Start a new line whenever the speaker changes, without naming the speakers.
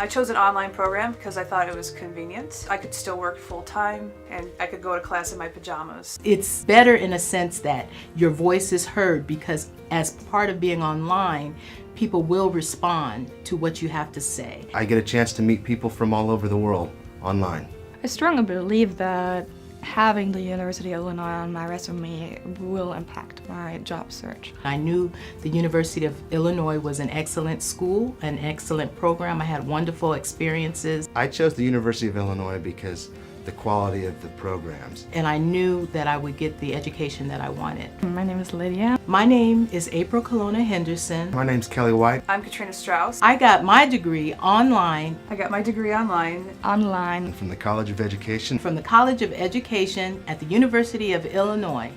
I chose an online program because I thought it was convenient. I could still work full-time and I could go to class in my pajamas.
It's better in a sense that your voice is heard because as part of being online, people will respond to what you have to say.
I get a chance to meet people from all over the world online.
I strongly believe that having the University of Illinois on my resume will impact my job search.
I knew the University of Illinois was an excellent school, an excellent program. I had wonderful experiences.
I chose the University of Illinois because the quality of the programs.
And I knew that I would get the education that I wanted.
My name is Lydia.
My name is April Colonna Henderson.
My name's Kelly White.
I'm Katrina Strauss.
I got my degree online
I got my degree online.
Online.
From the College of Education.
from the College of Education at the University of Illinois.